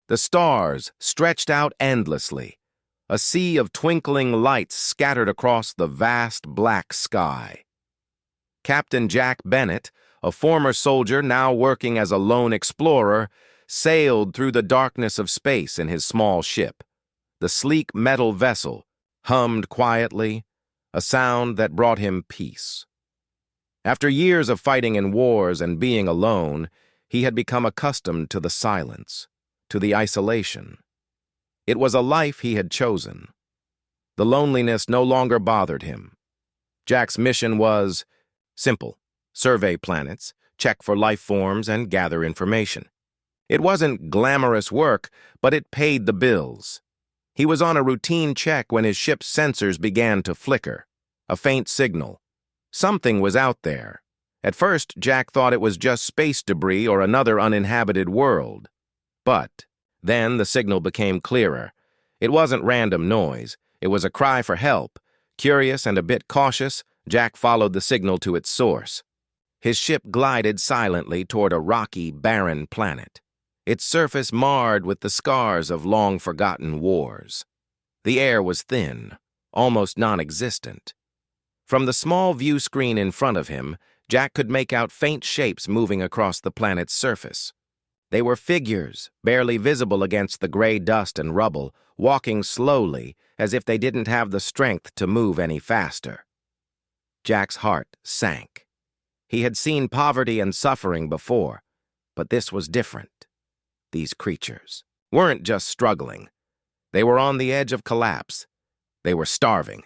The stars stretched out endlessly, a sea of twinkling lights scattered across the vast black sky. Captain Jack Bennett, a former soldier now working as a lone explorer, sailed through the darkness of space in his small ship. The sleek metal vessel hummed quietly, a sound that brought him peace. After years of fighting in wars and being alone, he had become accustomed to the silence, to the isolation. It was a life he had chosen. The loneliness no longer bothered him. Jack's mission was simple: survey planets, check for life forms, and gather information. It wasn't glamorous work, but it paid the bills. He was on a routine check when his ship's sensors began to flicker, a faint signal. Something was out there. At first, Jack thought it was just space debris or another uninhabited world. But then the signal became clearer. It wasn't random noise. It was a cry for help. Curious and a bit cautious, Jack followed the signal to its source. His ship glided silently toward a rocky, barren planet, its surface marred with the scars of long-forgotten wars. The air was thin, almost non-existent. From the small view screen in front of him, Jack could make out faint shapes moving across the planet's surface. They were figures, barely visible against the gray dust and rubble, walking slowly, as if they didn't have the strength to move any faster. Jack's heart sank. He had seen poverty and suffering before, but this was different. These creatures weren't just struggling. They were on the edge of collapse. They were starving.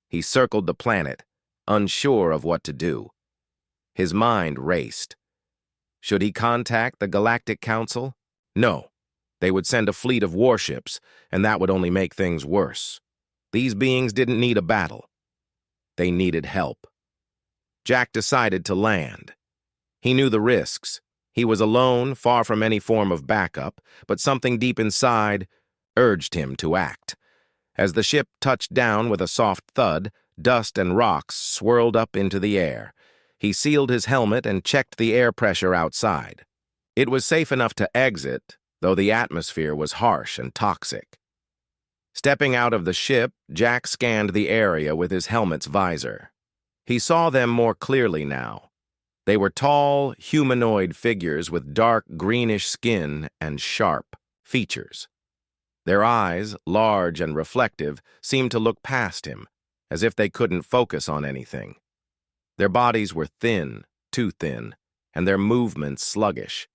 He circled the planet, unsure of what to do. His mind raced. Should he contact the Galactic Council? No. They would send a fleet of warships, and that would only make things worse. These beings didn't need a battle. They needed help. Jack decided to land. He knew the risks. He was alone, far from any form of backup, but something deep inside urged him to act. As the ship touched down with a soft thud, dust and rocks swirled up into the air. He sealed his helmet and checked the air pressure outside. It was safe enough to exit, though the atmosphere was harsh and toxic. Stepping out of the ship, Jack scanned the area with his helmet's visor. He saw them more clearly now. They were tall, humanoid figures with dark greenish skin and sharp features. Their eyes, large and reflective, seemed to look past him, as if they couldn't focus on anything. Their bodies were thin, too thin, and their movements sluggish.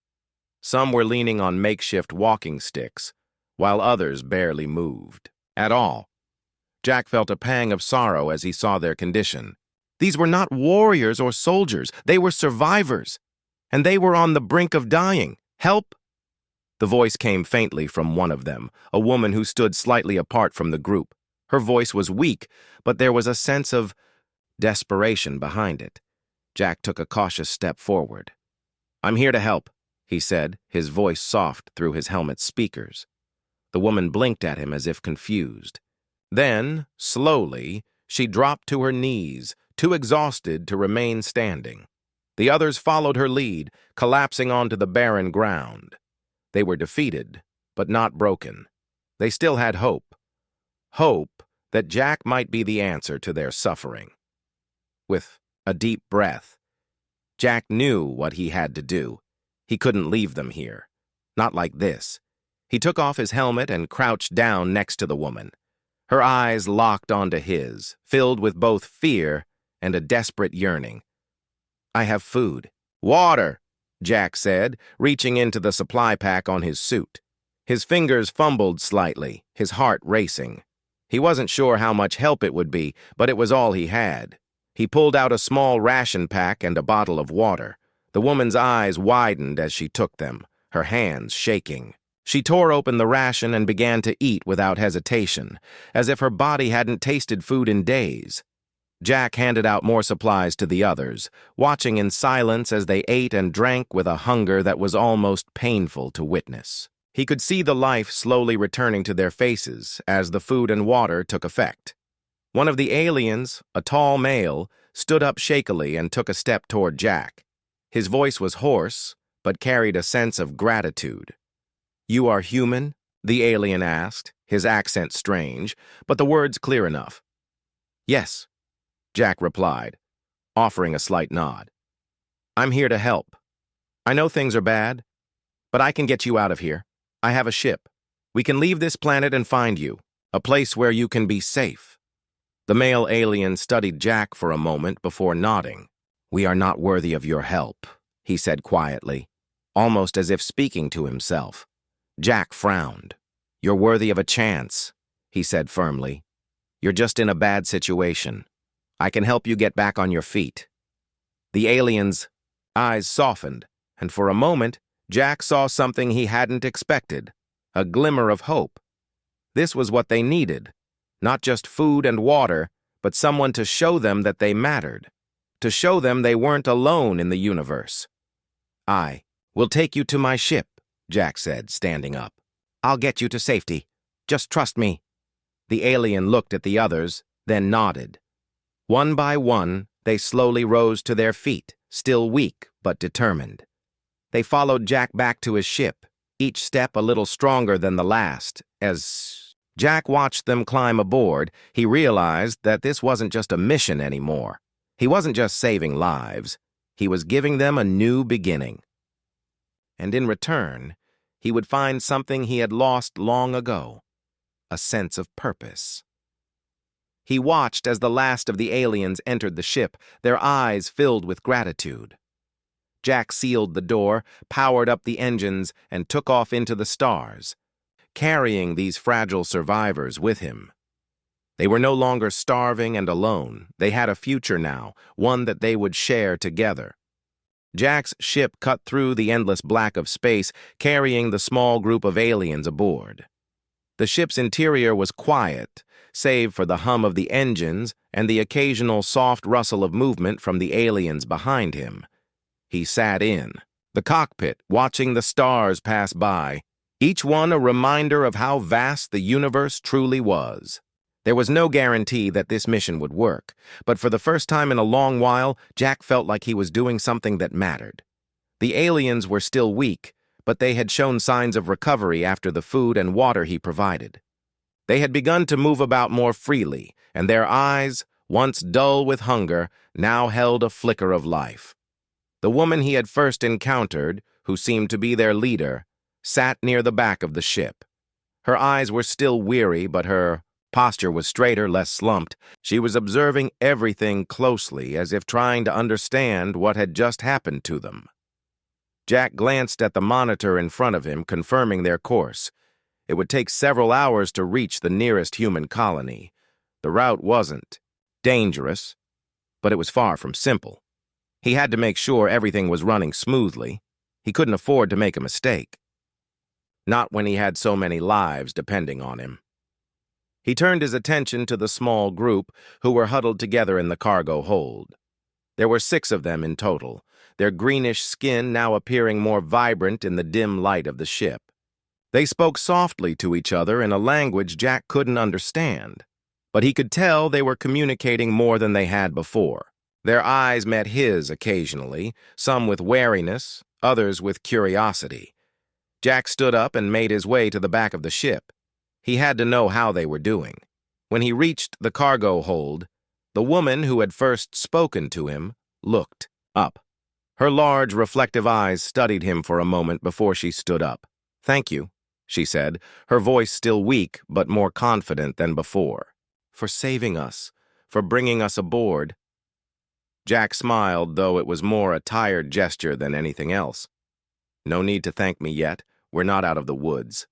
Some were leaning on makeshift walking sticks, while others barely moved at all. Jack felt a pang of sorrow as he saw their condition. These were not warriors or soldiers. They were survivors, and they were on the brink of dying. Help! The voice came faintly from one of them, a woman who stood slightly apart from the group. Her voice was weak, but there was a sense of desperation behind it. Jack took a cautious step forward. "I'm here to help," he said, his voice soft through his helmet's speakers. The woman blinked at him as if confused. Then, slowly, she dropped to her knees, too exhausted to remain standing. The others followed her lead, collapsing onto the barren ground. They were defeated, but not broken. They still had hope. Hope that Jack might be the answer to their suffering. With a deep breath, Jack knew what he had to do. He couldn't leave them here. Not like this. He took off his helmet and crouched down next to the woman. Her eyes locked onto his, filled with both fear and a desperate yearning. "I have food." "Water," Jack said, reaching into the supply pack on his suit. His fingers fumbled slightly, his heart racing. He wasn't sure how much help it would be, but it was all he had. He pulled out a small ration pack and a bottle of water. The woman's eyes widened as she took them, her hands shaking. She tore open the ration and began to eat without hesitation, as if her body hadn't tasted food in days. Jack handed out more supplies to the others, watching in silence as they ate and drank with a hunger that was almost painful to witness. He could see the life slowly returning to their faces as the food and water took effect. One of the aliens, a tall male, stood up shakily and took a step toward Jack. His voice was hoarse, but carried a sense of gratitude. "You are human?" the alien asked, his accent strange, but the words clear enough. "Yes," Jack replied, offering a slight nod. "I'm here to help. I know things are bad, but I can get you out of here. I have a ship. We can leave this planet and find you, a place where you can be safe." The male alien studied Jack for a moment before nodding. "We are not worthy of your help," he said quietly, almost as if speaking to himself. Jack frowned. "You're worthy of a chance," he said firmly. "You're just in a bad situation. I can help you get back on your feet." The alien's eyes softened, and for a moment, Jack saw something he hadn't expected, a glimmer of hope. This was what they needed, not just food and water, but someone to show them that they mattered, to show them they weren't alone in the universe. "I will take you to my ship," Jack said, standing up. "I'll get you to safety. Just trust me." The alien looked at the others, then nodded. One by one, they slowly rose to their feet, still weak but determined. They followed Jack back to his ship, each step a little stronger than the last. As Jack watched them climb aboard, he realized that this wasn't just a mission anymore. He wasn't just saving lives. He was giving them a new beginning. And in return, he would find something he had lost long ago, a sense of purpose. He watched as the last of the aliens entered the ship, their eyes filled with gratitude. Jack sealed the door, powered up the engines, and took off into the stars, carrying these fragile survivors with him. They were no longer starving and alone. They had a future now, one that they would share together. Jack's ship cut through the endless black of space, carrying the small group of aliens aboard. The ship's interior was quiet, save for the hum of the engines and the occasional soft rustle of movement from the aliens behind him. He sat in the cockpit, watching the stars pass by, each one a reminder of how vast the universe truly was. There was no guarantee that this mission would work, but for the first time in a long while, Jack felt like he was doing something that mattered. The aliens were still weak, but they had shown signs of recovery after the food and water he provided. They had begun to move about more freely, and their eyes, once dull with hunger, now held a flicker of life. The woman he had first encountered, who seemed to be their leader, sat near the back of the ship. Her eyes were still weary, but her posture was straighter, less slumped. She was observing everything closely, as if trying to understand what had just happened to them. Jack glanced at the monitor in front of him, confirming their course. It would take several hours to reach the nearest human colony. The route wasn't dangerous, but it was far from simple. He had to make sure everything was running smoothly. He couldn't afford to make a mistake. Not when he had so many lives depending on him. He turned his attention to the small group who were huddled together in the cargo hold. There were 6 of them in total, their greenish skin now appearing more vibrant in the dim light of the ship. They spoke softly to each other in a language Jack couldn't understand, but he could tell they were communicating more than they had before. Their eyes met his occasionally, some with wariness, others with curiosity. Jack stood up and made his way to the back of the ship. He had to know how they were doing. When he reached the cargo hold, the woman who had first spoken to him looked up. Her large, reflective eyes studied him for a moment before she stood up. "Thank you," she said, her voice still weak but more confident than before. "For saving us, for bringing us aboard." Jack smiled, though it was more a tired gesture than anything else. "No need to thank me yet. We're not out of the woods."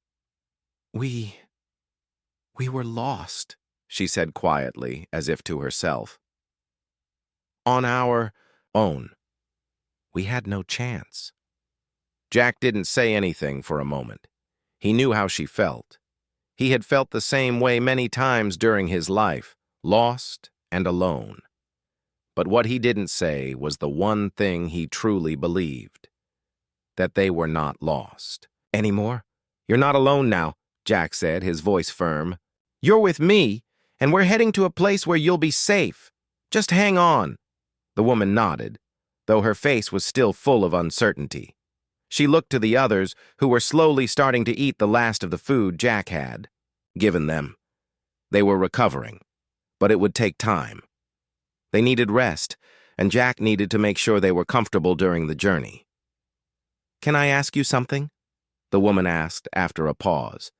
We were lost," she said quietly, as if to herself. "On our own. We had no chance." Jack didn't say anything for a moment. He knew how she felt. He had felt the same way many times during his life, lost and alone. But what he didn't say was the one thing he truly believed: that they were not lost anymore. "You're not alone now," Jack said, his voice firm. "You're with me, and we're heading to a place where you'll be safe. Just hang on." The woman nodded, though her face was still full of uncertainty. She looked to the others, who were slowly starting to eat the last of the food Jack had given them. They were recovering, but it would take time. They needed rest, and Jack needed to make sure they were comfortable during the journey. "Can I ask you something?" the woman asked after a pause.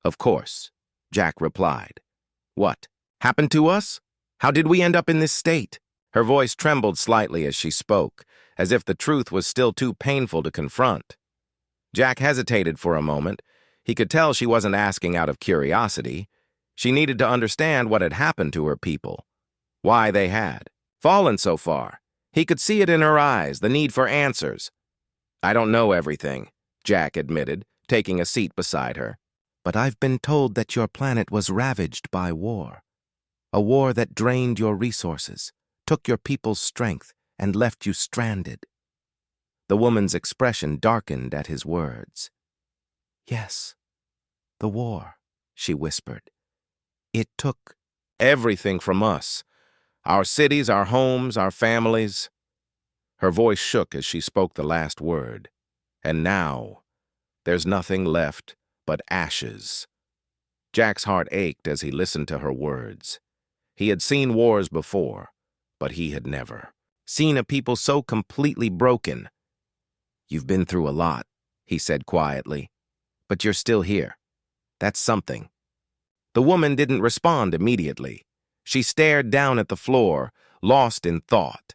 "Of course," Jack replied. "What happened to us? How did we end up in this state?" Her voice trembled slightly as she spoke, as if the truth was still too painful to confront. Jack hesitated for a moment. He could tell she wasn't asking out of curiosity. She needed to understand what had happened to her people, why they had fallen so far. He could see it in her eyes, the need for answers. "I don't know everything," Jack admitted, taking a seat beside her. "But I've been told that your planet was ravaged by war. A war that drained your resources, took your people's strength, and left you stranded." The woman's expression darkened at his words. "Yes, the war," she whispered. "It took everything from us. Our cities, our homes, our families." Her voice shook as she spoke the last word. "And now, there's nothing left but ashes." Jack's heart ached as he listened to her words. He had seen wars before, but he had never seen a people so completely broken. "You've been through a lot," he said quietly, "but you're still here. That's something." The woman didn't respond immediately. She stared down at the floor, lost in thought.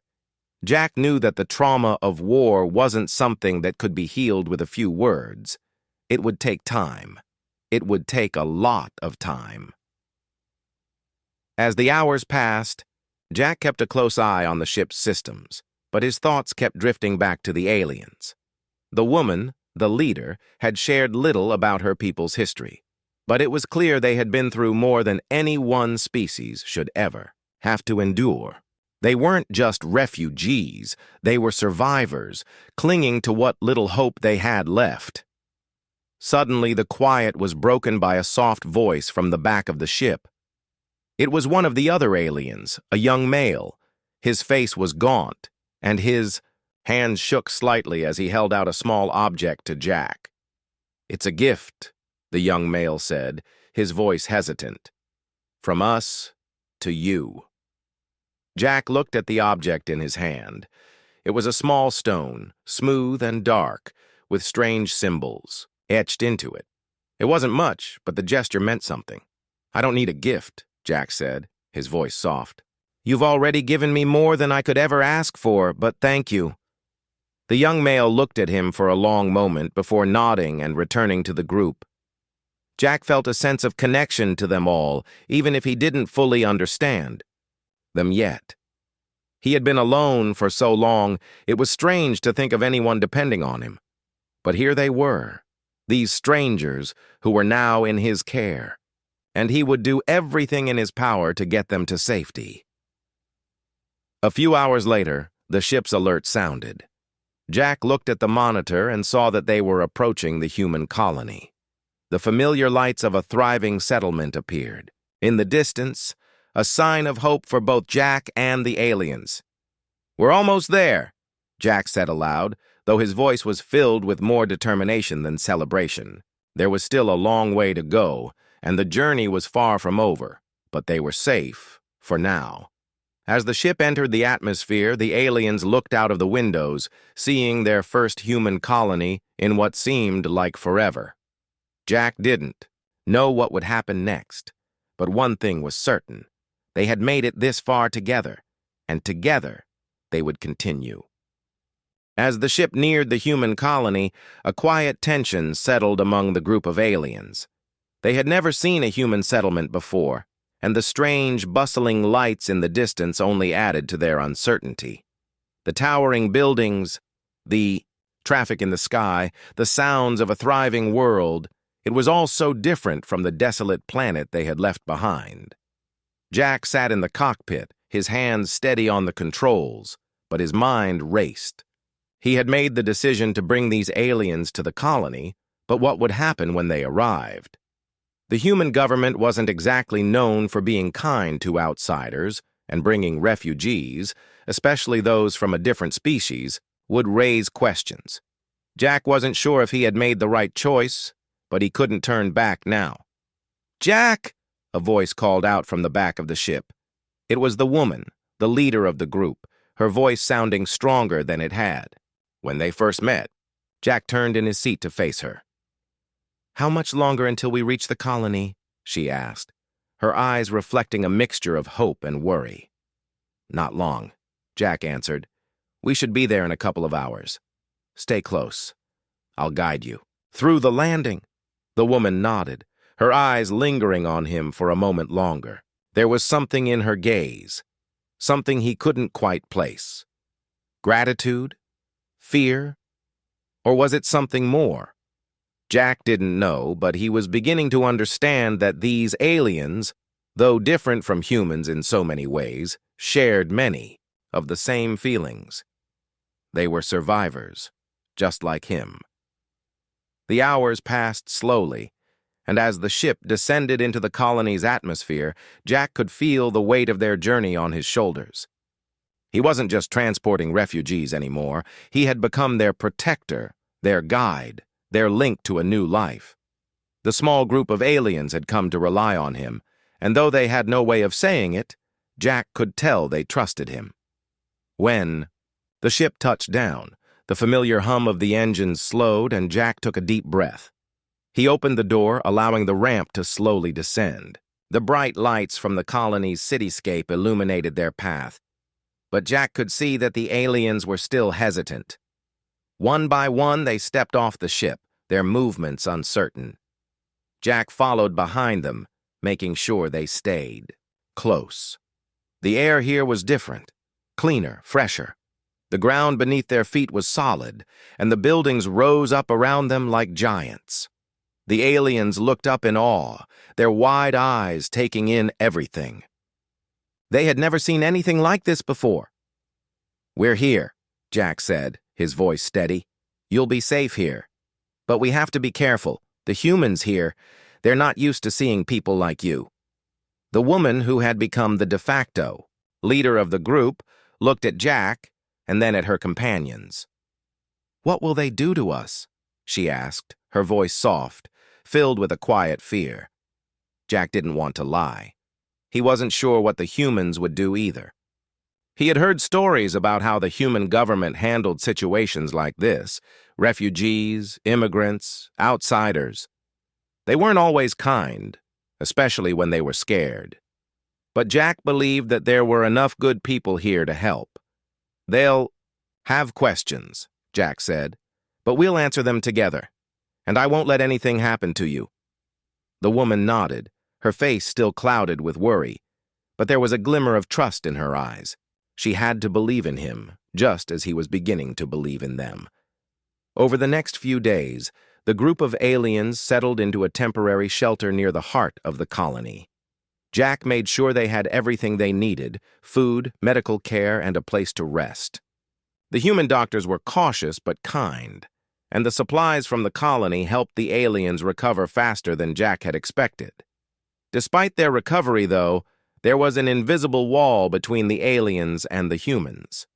Jack knew that the trauma of war wasn't something that could be healed with a few words. It would take time. It would take a lot of time. As the hours passed, Jack kept a close eye on the ship's systems, but his thoughts kept drifting back to the aliens. The woman, the leader, had shared little about her people's history, but it was clear they had been through more than any one species should ever have to endure. They weren't just refugees, they were survivors, clinging to what little hope they had left. Suddenly, the quiet was broken by a soft voice from the back of the ship. It was one of the other aliens, a young male. His face was gaunt, and his hands shook slightly as he held out a small object to Jack. "It's a gift," the young male said, his voice hesitant. "From us to you." Jack looked at the object in his hand. It was a small stone, smooth and dark, with strange symbols etched into it. It wasn't much, but the gesture meant something. "I don't need a gift," Jack said, his voice soft. "You've already given me more than I could ever ask for, but thank you." The young male looked at him for a long moment before nodding and returning to the group. Jack felt a sense of connection to them all, even if he didn't fully understand them yet. He had been alone for so long, it was strange to think of anyone depending on him. But here they were, these strangers who were now in his care, and he would do everything in his power to get them to safety. A few hours later, the ship's alert sounded. Jack looked at the monitor and saw that they were approaching the human colony. The familiar lights of a thriving settlement appeared. In the distance, a sign of hope for both Jack and the aliens. "We're almost there," Jack said aloud, though his voice was filled with more determination than celebration. There was still a long way to go, and the journey was far from over, but they were safe for now. As the ship entered the atmosphere, the aliens looked out of the windows, seeing their first human colony in what seemed like forever. Jack didn't know what would happen next, but one thing was certain. They had made it this far together, and together they would continue. As the ship neared the human colony, a quiet tension settled among the group of aliens. They had never seen a human settlement before, and the strange, bustling lights in the distance only added to their uncertainty. The towering buildings, the traffic in the sky, the sounds of a thriving world, it was all so different from the desolate planet they had left behind. Jack sat in the cockpit, his hands steady on the controls, but his mind raced. He had made the decision to bring these aliens to the colony, but what would happen when they arrived? The human government wasn't exactly known for being kind to outsiders, and bringing refugees, especially those from a different species, would raise questions. Jack wasn't sure if he had made the right choice, but he couldn't turn back now. "Jack!" a voice called out from the back of the ship. It was the woman, the leader of the group, her voice sounding stronger than it had. When they first met, Jack turned in his seat to face her. "How much longer until we reach the colony?" she asked, her eyes reflecting a mixture of hope and worry. "Not long," Jack answered. "We should be there in a couple of hours. Stay close. I'll guide you." "Through the landing?" The woman nodded, her eyes lingering on him for a moment longer. There was something in her gaze, something he couldn't quite place. Gratitude? Fear? Or was it something more? Jack didn't know, but he was beginning to understand that these aliens, though different from humans in so many ways, shared many of the same feelings. They were survivors, just like him. The hours passed slowly, and as the ship descended into the colony's atmosphere, Jack could feel the weight of their journey on his shoulders. He wasn't just transporting refugees anymore. He had become their protector, their guide, their link to a new life. The small group of aliens had come to rely on him, and though they had no way of saying it, Jack could tell they trusted him. When the ship touched down, the familiar hum of the engines slowed, and Jack took a deep breath. He opened the door, allowing the ramp to slowly descend. The bright lights from the colony's cityscape illuminated their path, but Jack could see that the aliens were still hesitant. One by one, they stepped off the ship, their movements uncertain. Jack followed behind them, making sure they stayed close. The air here was different, cleaner, fresher. The ground beneath their feet was solid, and the buildings rose up around them like giants. The aliens looked up in awe, their wide eyes taking in everything. They had never seen anything like this before. "We're here," Jack said, his voice steady. "You'll be safe here. But we have to be careful. The humans here, they're not used to seeing people like you." The woman, who had become the de facto leader of the group, looked at Jack and then at her companions. "What will they do to us?" she asked, her voice soft, filled with a quiet fear. Jack didn't want to lie. He wasn't sure what the humans would do either. He had heard stories about how the human government handled situations like this: refugees, immigrants, outsiders. They weren't always kind, especially when they were scared. But Jack believed that there were enough good people here to help. "They'll have questions," Jack said, "but we'll answer them together, and I won't let anything happen to you." The woman nodded, her face still clouded with worry, but there was a glimmer of trust in her eyes. She had to believe in him, just as he was beginning to believe in them. Over the next few days, the group of aliens settled into a temporary shelter near the heart of the colony. Jack made sure they had everything they needed: food, medical care, and a place to rest. The human doctors were cautious but kind, and the supplies from the colony helped the aliens recover faster than Jack had expected. Despite their recovery, though, there was an invisible wall between the aliens and the humans.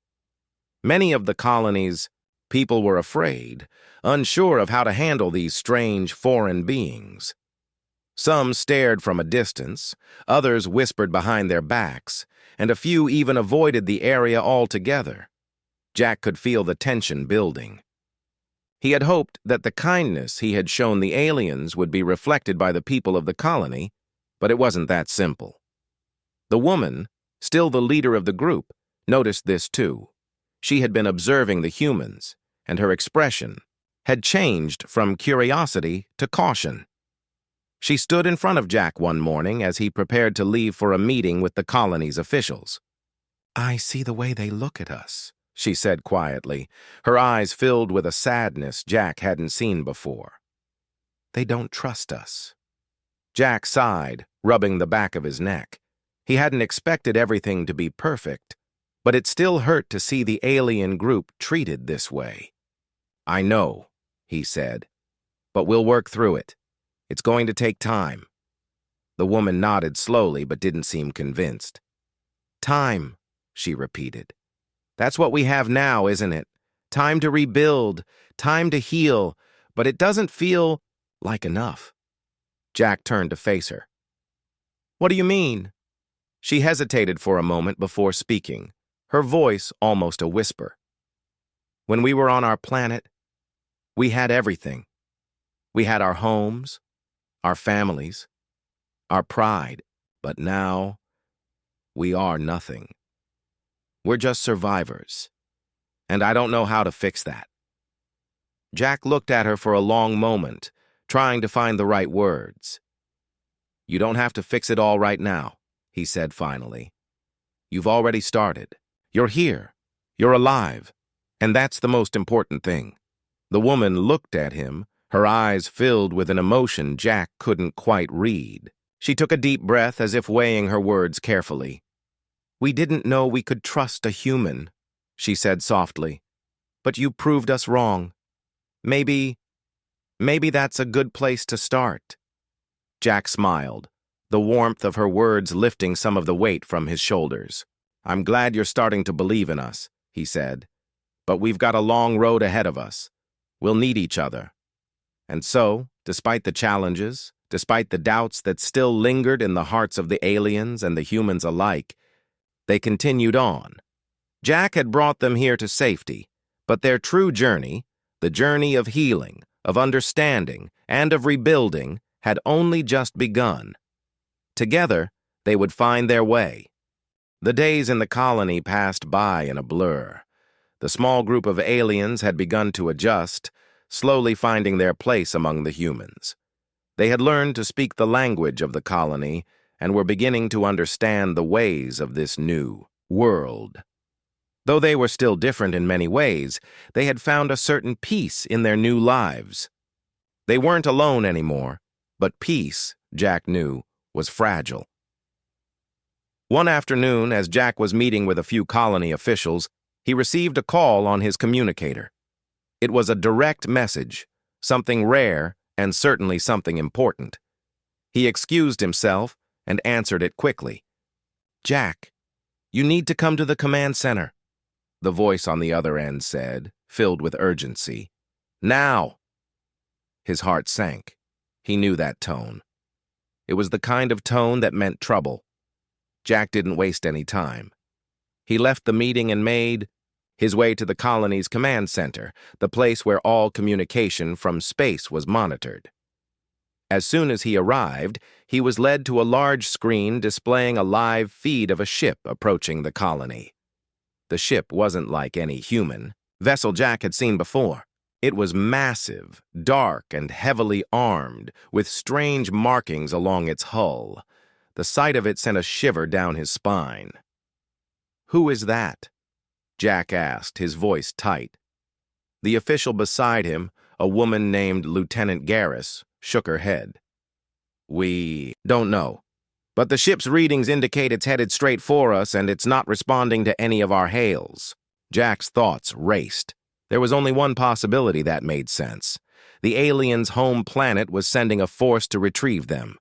Many of the colony's people were afraid, unsure of how to handle these strange foreign beings. Some stared from a distance, others whispered behind their backs, and a few even avoided the area altogether. Jack could feel the tension building. He had hoped that the kindness he had shown the aliens would be reflected by the people of the colony, but it wasn't that simple. The woman, still the leader of the group, noticed this too. She had been observing the humans, and her expression had changed from curiosity to caution. She stood in front of Jack one morning as he prepared to leave for a meeting with the colony's officials. "I see the way they look at us," she said quietly, her eyes filled with a sadness Jack hadn't seen before. "They don't trust us." Jack sighed, rubbing the back of his neck. He hadn't expected everything to be perfect, but it still hurt to see the alien group treated this way. "I know," he said, "but we'll work through it. It's going to take time." The woman nodded slowly but didn't seem convinced. "Time," she repeated. "That's what we have now, isn't it? Time to rebuild, Time to heal, but it doesn't feel like enough. Jack turned to face her. What do you mean? She hesitated for a moment before speaking, her voice almost a whisper. When we were on our planet, we had everything. We had our homes, our families, our pride, but now we are nothing. We're just survivors, and I don't know how to fix that. Jack looked at her for a long moment, trying to find the right words. You don't have to fix it all right now, he said finally. You've already started. You're here. You're alive. And that's the most important thing. The woman looked at him, her eyes filled with an emotion Jack couldn't quite read. She took a deep breath as if weighing her words carefully. We didn't know we could trust a human, she said softly. But you proved us wrong. Maybe that's a good place to start. Jack smiled, the warmth of her words lifting some of the weight from his shoulders. I'm glad you're starting to believe in us, he said. But we've got a long road ahead of us. We'll need each other. And so, despite the challenges, despite the doubts that still lingered in the hearts of the aliens and the humans alike, they continued on. Jack had brought them here to safety, but their true journey, the journey of healing, of understanding, and of rebuilding, had only just begun. Together, they would find their way. The days in the colony passed by in a blur. The small group of aliens had begun to adjust, slowly finding their place among the humans. They had learned to speak the language of the colony and were beginning to understand the ways of this new world. Though they were still different in many ways, they had found a certain peace in their new lives. They weren't alone anymore, but peace, Jack knew, was fragile. One afternoon, as Jack was meeting with a few colony officials, he received a call on his communicator. It was a direct message, something rare and certainly something important. He excused himself and answered it quickly. Jack, you need to come to the command center, the voice on the other end said, filled with urgency. Now! His heart sank. He knew that tone. It was the kind of tone that meant trouble. Jack didn't waste any time. He left the meeting and made his way to the colony's command center, the place where all communication from space was monitored. As soon as he arrived, he was led to a large screen displaying a live feed of a ship approaching the colony. The ship wasn't like any human vessel Jack had seen before. It was massive, dark, and heavily armed, with strange markings along its hull. The sight of it sent a shiver down his spine. Who is that? Jack asked, his voice tight. The official beside him, a woman named Lieutenant Garrus, shook her head. We don't know, but the ship's readings indicate it's headed straight for us and it's not responding to any of our hails. Jack's thoughts raced. There was only one possibility that made sense. The aliens' home planet was sending a force to retrieve them.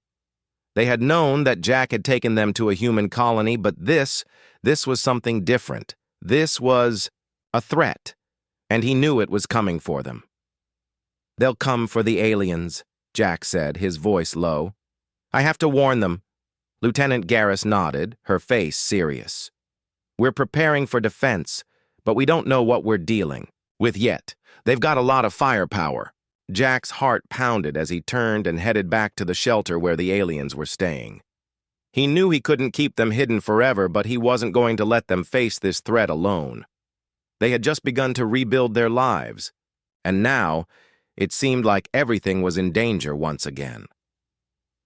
They had known that Jack had taken them to a human colony, but this was something different. This was a threat, and he knew it was coming for them. They'll come for the aliens, Jack said, his voice low. I have to warn them. Lieutenant Garrus nodded, her face serious. We're preparing for defense, but we don't know what we're dealing with yet. They've got a lot of firepower. Jack's heart pounded as he turned and headed back to the shelter where the aliens were staying. He knew he couldn't keep them hidden forever, but he wasn't going to let them face this threat alone. They had just begun to rebuild their lives, and now it seemed like everything was in danger once again.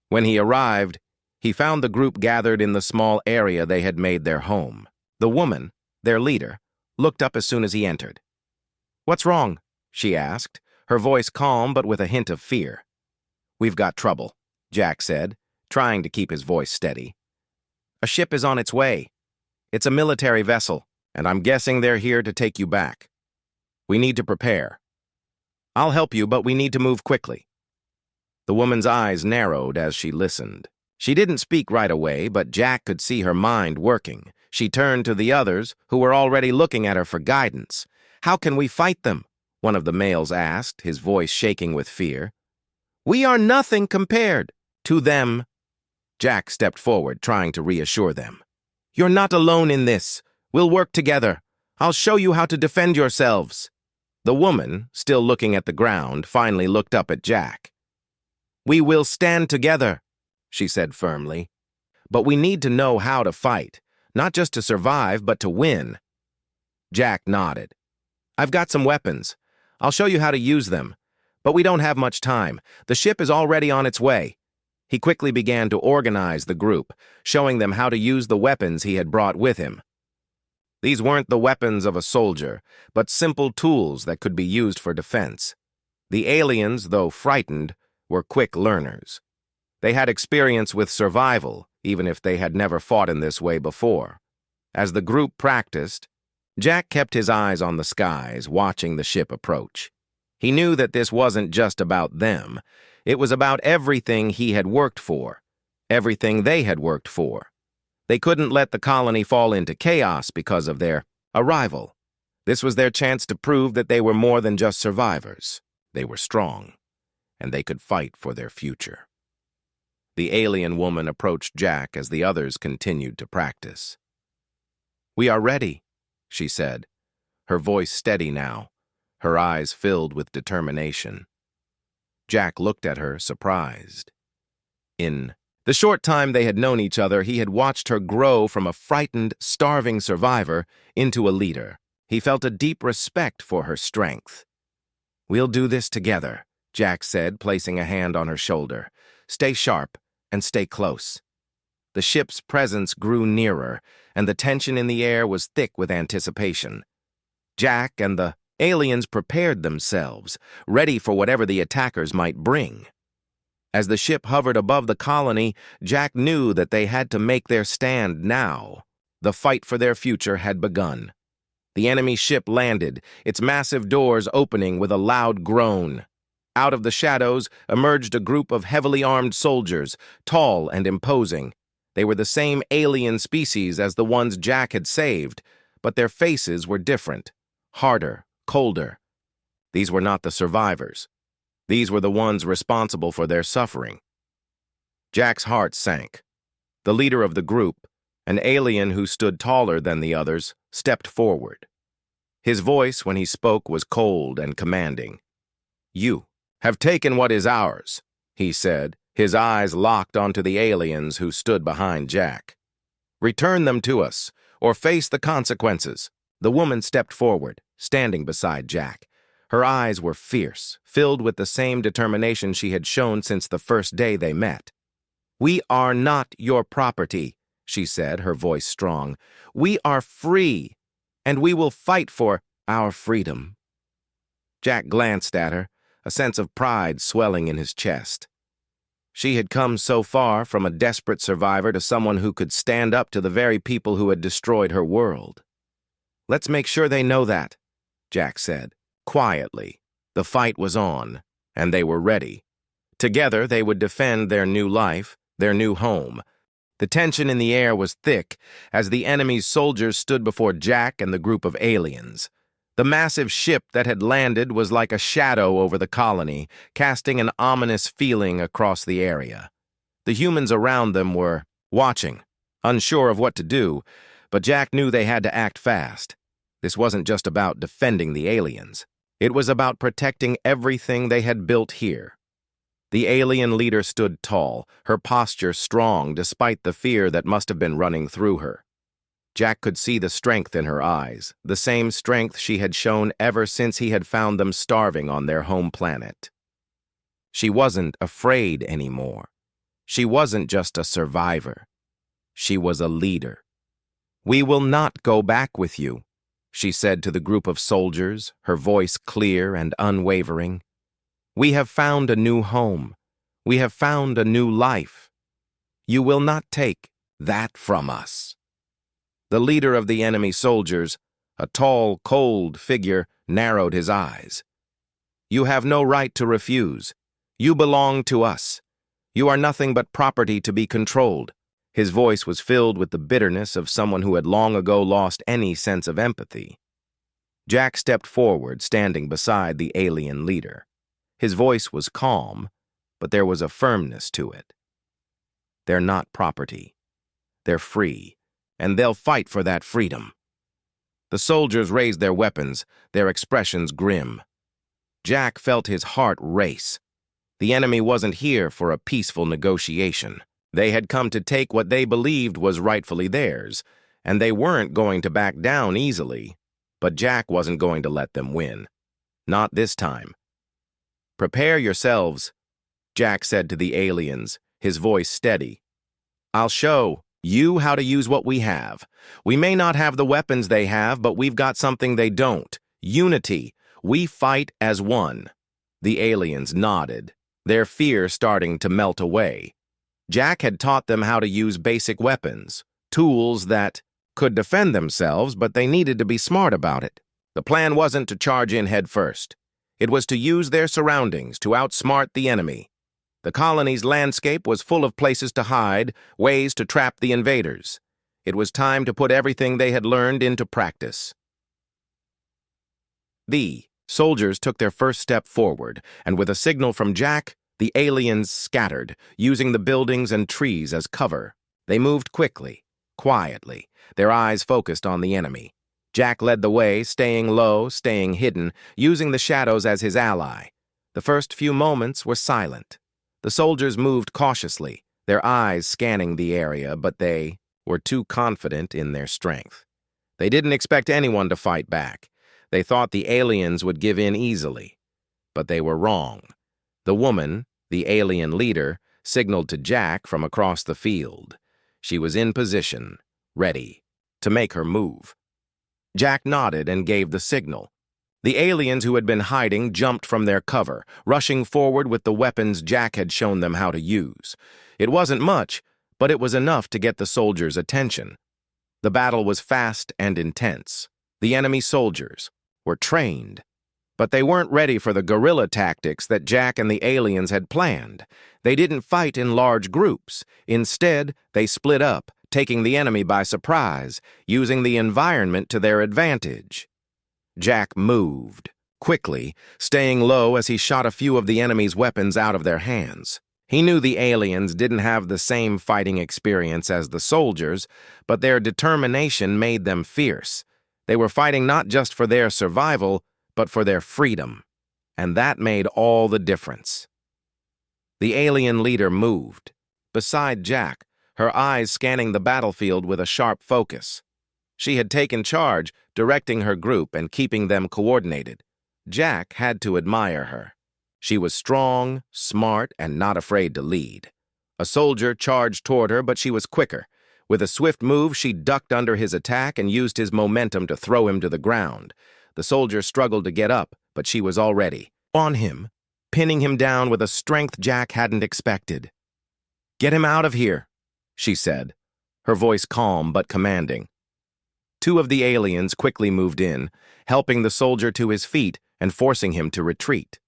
When he arrived, he found the group gathered in the small area they had made their home. The woman, their leader, looked up as soon as he entered. What's wrong? She asked, her voice calm but with a hint of fear. We've got trouble, Jack said, trying to keep his voice steady. A ship is on its way. It's a military vessel, and I'm guessing they're here to take you back. We need to prepare. I'll help you, but we need to move quickly. The woman's eyes narrowed as she listened. She didn't speak right away, but Jack could see her mind working. She turned to the others, who were already looking at her for guidance. How can we fight them? one of the males asked, his voice shaking with fear. We are nothing compared to them. Jack stepped forward, trying to reassure them. You're not alone in this. We'll work together. I'll show you how to defend yourselves. The woman, still looking at the ground, finally looked up at Jack. We will stand together, she said firmly. But we need to know how to fight, not just to survive, but to win. Jack nodded. I've got some weapons. I'll show you how to use them. But we don't have much time. The ship is already on its way. He quickly began to organize the group, showing them how to use the weapons he had brought with him. These weren't the weapons of a soldier, but simple tools that could be used for defense. The aliens, though frightened, were quick learners. They had experience with survival, even if they had never fought in this way before. As the group practiced, Jack kept his eyes on the skies, watching the ship approach. He knew that this wasn't just about them. It was about everything he had worked for, everything they had worked for. They couldn't let the colony fall into chaos because of their arrival. This was their chance to prove that they were more than just survivors. They were strong, and they could fight for their future. The alien woman approached Jack as the others continued to practice. We are ready, she said, her voice steady now, her eyes filled with determination. Jack looked at her, surprised. In the short time they had known each other, he had watched her grow from a frightened, starving survivor into a leader. He felt a deep respect for her strength. We'll do this together, Jack said, placing a hand on her shoulder. Stay sharp and stay close. The ship's presence grew nearer, and the tension in the air was thick with anticipation. Jack and the aliens prepared themselves, ready for whatever the attackers might bring. As the ship hovered above the colony, Jack knew that they had to make their stand now. The fight for their future had begun. The enemy ship landed, its massive doors opening with a loud groan. Out of the shadows emerged a group of heavily armed soldiers, tall and imposing. They were the same alien species as the ones Jack had saved, but their faces were different, harder, colder. These were not the survivors. These were the ones responsible for their suffering. Jack's heart sank. The leader of the group, an alien who stood taller than the others, stepped forward. His voice, when he spoke, was cold and commanding. You have taken what is ours, he said, his eyes locked onto the aliens who stood behind Jack. Return them to us, or face the consequences. The woman stepped forward, standing beside Jack. Her eyes were fierce, filled with the same determination she had shown since the first day they met. We are not your property, she said, her voice strong. We are free, and we will fight for our freedom. Jack glanced at her, a sense of pride swelling in his chest. She had come so far from a desperate survivor to someone who could stand up to the very people who had destroyed her world. Let's make sure they know that, Jack said. Quietly, the fight was on, and they were ready. Together, they would defend their new life, their new home. The tension in the air was thick as the enemy's soldiers stood before Jack and the group of aliens. The massive ship that had landed was like a shadow over the colony, casting an ominous feeling across the area. The humans around them were watching, unsure of what to do, but Jack knew they had to act fast. This wasn't just about defending the aliens. It was about protecting everything they had built here. The alien leader stood tall, her posture strong despite the fear that must have been running through her. Jack could see the strength in her eyes, the same strength she had shown ever since he had found them starving on their home planet. She wasn't afraid anymore. She wasn't just a survivor. She was a leader. We will not go back with you, she said to the group of soldiers, her voice clear and unwavering. We have found a new home. We have found a new life. You will not take that from us. The leader of the enemy soldiers, a tall, cold figure, narrowed his eyes. You have no right to refuse. You belong to us. You are nothing but property to be controlled. His voice was filled with the bitterness of someone who had long ago lost any sense of empathy. Jack stepped forward, standing beside the alien leader. His voice was calm, but there was a firmness to it. They're not property. They're free, and they'll fight for that freedom. The soldiers raised their weapons, their expressions grim. Jack felt his heart race. The enemy wasn't here for a peaceful negotiation. They had come to take what they believed was rightfully theirs, and they weren't going to back down easily. But Jack wasn't going to let them win. Not this time. "Prepare yourselves," Jack said to the aliens, his voice steady. "I'll show you how to use what we have. We may not have the weapons they have, but we've got something they don't. Unity. We fight as one." The aliens nodded, their fear starting to melt away. Jack had taught them how to use basic weapons, tools that could defend themselves, but they needed to be smart about it. The plan wasn't to charge in head first. It was to use their surroundings to outsmart the enemy. The colony's landscape was full of places to hide, ways to trap the invaders. It was time to put everything they had learned into practice. The soldiers took their first step forward, and with a signal from Jack, the aliens scattered, using the buildings and trees as cover. They moved quickly, quietly, their eyes focused on the enemy. Jack led the way, staying low, staying hidden, using the shadows as his ally. The first few moments were silent. The soldiers moved cautiously, their eyes scanning the area, but they were too confident in their strength. They didn't expect anyone to fight back. They thought the aliens would give in easily. But they were wrong. The woman, the alien leader, signaled to Jack from across the field. She was in position, ready to make her move. Jack nodded and gave the signal. The aliens who had been hiding jumped from their cover, rushing forward with the weapons Jack had shown them how to use. It wasn't much, but it was enough to get the soldiers' attention. The battle was fast and intense. The enemy soldiers were trained, but they weren't ready for the guerrilla tactics that Jack and the aliens had planned. They didn't fight in large groups. Instead, they split up, taking the enemy by surprise, using the environment to their advantage. Jack moved, quickly, staying low as he shot a few of the enemy's weapons out of their hands. He knew the aliens didn't have the same fighting experience as the soldiers, but their determination made them fierce. They were fighting not just for their survival, but for their freedom. And that made all the difference. The alien leader moved, beside Jack, her eyes scanning the battlefield with a sharp focus. She had taken charge, directing her group and keeping them coordinated. Jack had to admire her. She was strong, smart, and not afraid to lead. A soldier charged toward her, but she was quicker. With a swift move, she ducked under his attack and used his momentum to throw him to the ground. The soldier struggled to get up, but she was already on him, pinning him down with a strength Jack hadn't expected. "Get him out of here," she said, her voice calm but commanding. Two of the aliens quickly moved in, helping the soldier to his feet and forcing him to retreat.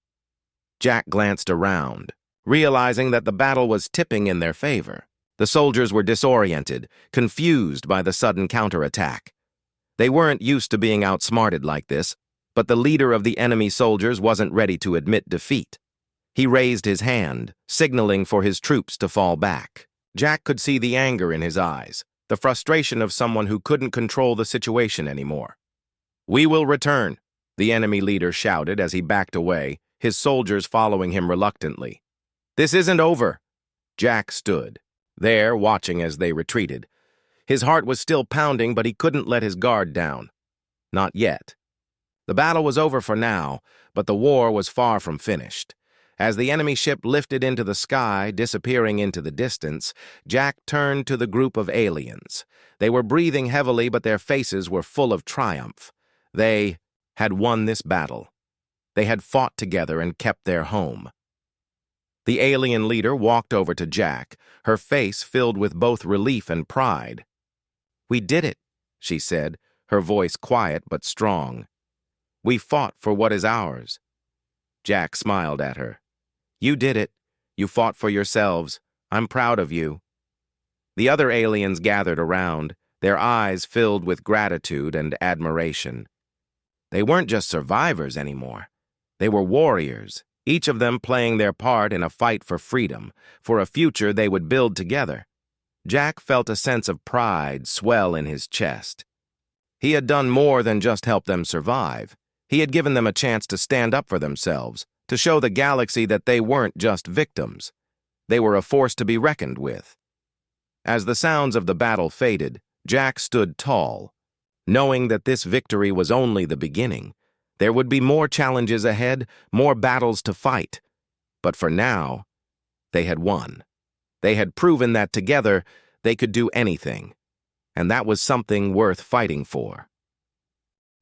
Jack glanced around, realizing that the battle was tipping in their favor. The soldiers were disoriented, confused by the sudden counterattack. They weren't used to being outsmarted like this, but the leader of the enemy soldiers wasn't ready to admit defeat. He raised his hand, signaling for his troops to fall back. Jack could see the anger in his eyes, the frustration of someone who couldn't control the situation anymore. "We will return," the enemy leader shouted as he backed away, his soldiers following him reluctantly. "This isn't over." Jack stood, there watching as they retreated. His heart was still pounding, but he couldn't let his guard down. Not yet. The battle was over for now, but the war was far from finished. As the enemy ship lifted into the sky, disappearing into the distance, Jack turned to the group of aliens. They were breathing heavily, but their faces were full of triumph. They had won this battle. They had fought together and kept their home. The alien leader walked over to Jack, her face filled with both relief and pride. "We did it," she said, her voice quiet but strong. "We fought for what is ours." Jack smiled at her. "You did it. You fought for yourselves. I'm proud of you." The other aliens gathered around, their eyes filled with gratitude and admiration. They weren't just survivors anymore. They were warriors, each of them playing their part in a fight for freedom, for a future they would build together. Jack felt a sense of pride swell in his chest. He had done more than just help them survive. He had given them a chance to stand up for themselves, to show the galaxy that they weren't just victims. They were a force to be reckoned with. As the sounds of the battle faded, Jack stood tall, knowing that this victory was only the beginning. There would be more challenges ahead, more battles to fight. But for now, they had won. They had proven that together they could do anything, and that was something worth fighting for.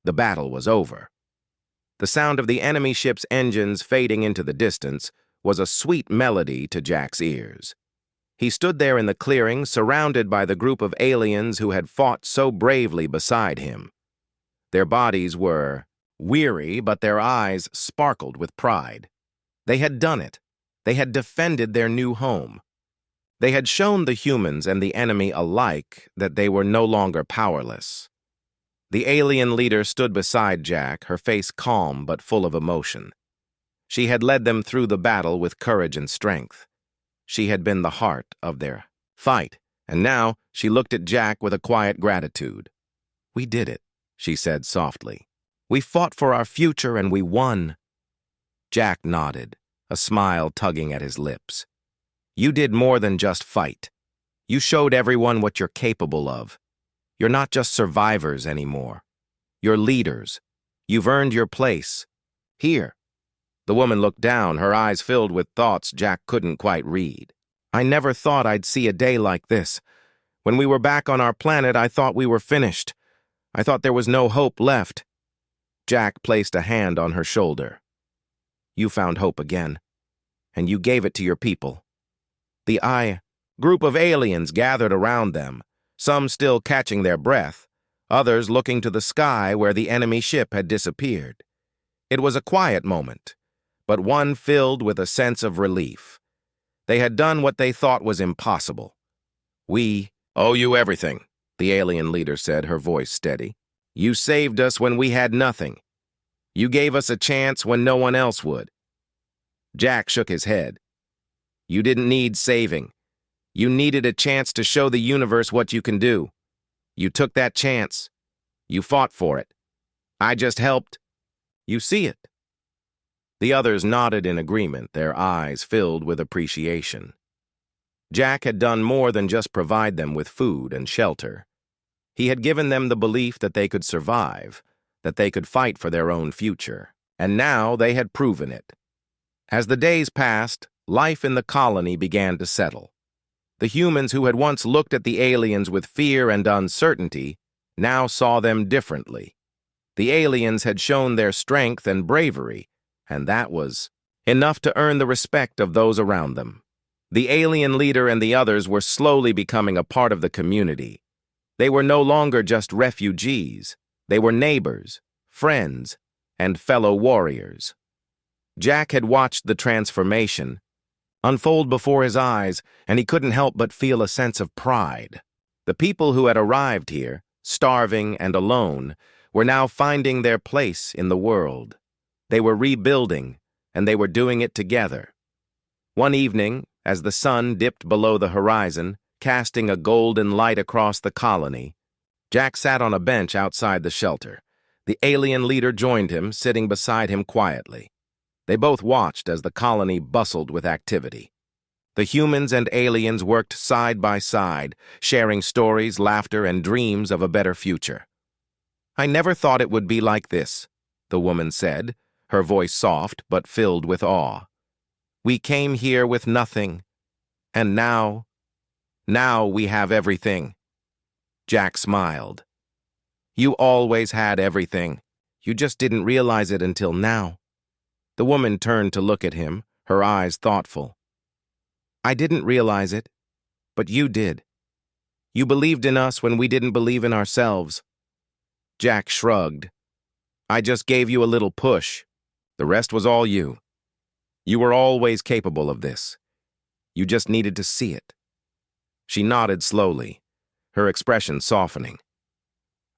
The battle was over. The sound of the enemy ship's engines fading into the distance was a sweet melody to Jack's ears. He stood there in the clearing, surrounded by the group of aliens who had fought so bravely beside him. Their bodies were weary, but their eyes sparkled with pride. They had done it. They had defended their new home. They had shown the humans and the enemy alike that they were no longer powerless. The alien leader stood beside Jack, her face calm but full of emotion. She had led them through the battle with courage and strength. She had been the heart of their fight, and now she looked at Jack with a quiet gratitude. "We did it," she said softly. "We fought for our future and we won." Jack nodded, a smile tugging at his lips. "You did more than just fight. You showed everyone what you're capable of. You're not just survivors anymore. You're leaders. You've earned your place. Here." The woman looked down, her eyes filled with thoughts Jack couldn't quite read. "I never thought I'd see a day like this. When we were back on our planet, I thought we were finished. I thought there was no hope left." Jack placed a hand on her shoulder. "You found hope again, and you gave it to your people." The group of aliens gathered around them, some still catching their breath, others looking to the sky where the enemy ship had disappeared. It was a quiet moment, but one filled with a sense of relief. They had done what they thought was impossible. "We owe you everything," the alien leader said, her voice steady. "You saved us when we had nothing. You gave us a chance when no one else would." Jack shook his head. "You didn't need saving. You needed a chance to show the universe what you can do. You took that chance. You fought for it. I just helped you see it." The others nodded in agreement, their eyes filled with appreciation. Jack had done more than just provide them with food and shelter. He had given them the belief that they could survive, that they could fight for their own future, and now they had proven it. As the days passed, life in the colony began to settle. The humans who had once looked at the aliens with fear and uncertainty now saw them differently. The aliens had shown their strength and bravery, and that was enough to earn the respect of those around them. The alien leader and the others were slowly becoming a part of the community. They were no longer just refugees. They were neighbors, friends, and fellow warriors. Jack had watched the transformation unfold before his eyes, and he couldn't help but feel a sense of pride. The people who had arrived here, starving and alone, were now finding their place in the world. They were rebuilding, and they were doing it together. One evening, as the sun dipped below the horizon, casting a golden light across the colony, Jack sat on a bench outside the shelter. The alien leader joined him, sitting beside him quietly. They both watched as the colony bustled with activity. The humans and aliens worked side by side, sharing stories, laughter, and dreams of a better future. "I never thought it would be like this," the woman said, her voice soft but filled with awe. "We came here with nothing, and now we have everything." Jack smiled. "You always had everything. You just didn't realize it until now." The woman turned to look at him, her eyes thoughtful. "I didn't realize it, but you did. You believed in us when we didn't believe in ourselves." Jack shrugged. "I just gave you a little push. The rest was all you. You were always capable of this. You just needed to see it." She nodded slowly, her expression softening.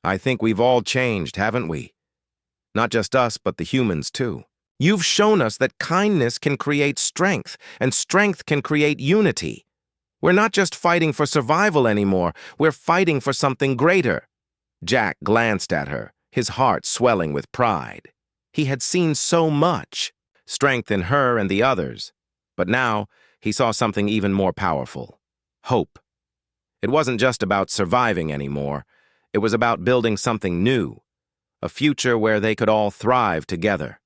"I think we've all changed, haven't we? Not just us, but the humans too. You've shown us that kindness can create strength, and strength can create unity. We're not just fighting for survival anymore, we're fighting for something greater. Jack glanced at her, his heart swelling with pride. He had seen so much, strength in her and the others. But now, he saw something even more powerful. Hope. It wasn't just about surviving anymore. It was about building something new. A future where they could all thrive together.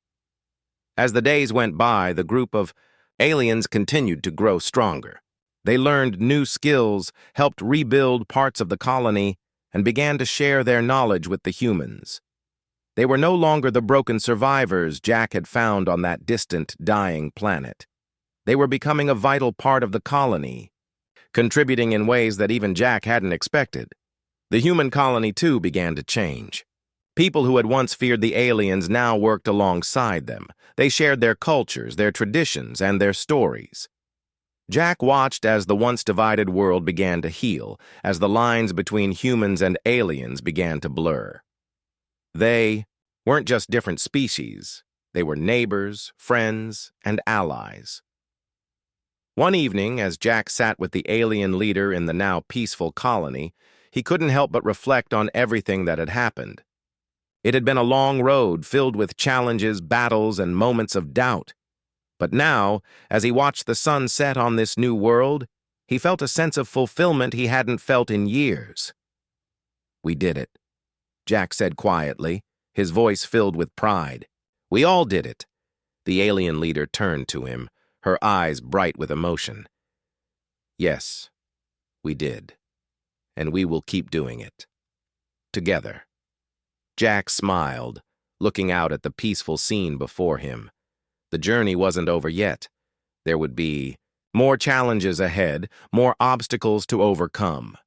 As the days went by, the group of aliens continued to grow stronger. They learned new skills, helped rebuild parts of the colony, and began to share their knowledge with the humans. They were no longer the broken survivors Jack had found on that distant, dying planet. They were becoming a vital part of the colony, contributing in ways that even Jack hadn't expected. The human colony, too, began to change. People who had once feared the aliens now worked alongside them. They shared their cultures, their traditions, and their stories. Jack watched as the once divided world began to heal, as the lines between humans and aliens began to blur. They weren't just different species. They were neighbors, friends, and allies. One evening, as Jack sat with the alien leader in the now peaceful colony, he couldn't help but reflect on everything that had happened. It had been a long road filled with challenges, battles, and moments of doubt. But now, as he watched the sun set on this new world, he felt a sense of fulfillment he hadn't felt in years. "We did it," Jack said quietly, his voice filled with pride. "We all did it." The alien leader turned to him, her eyes bright with emotion. "Yes, we did. And we will keep doing it. Together." Jack smiled, looking out at the peaceful scene before him. The journey wasn't over yet. There would be more challenges ahead, more obstacles to overcome.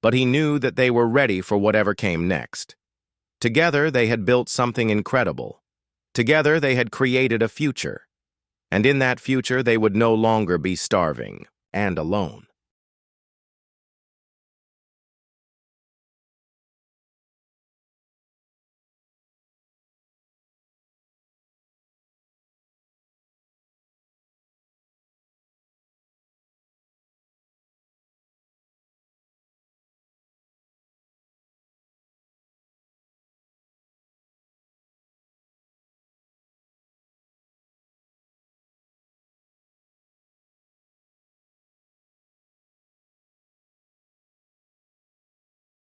But he knew that they were ready for whatever came next. Together, they had built something incredible. Together, they had created a future. And in that future, they would no longer be starving and alone.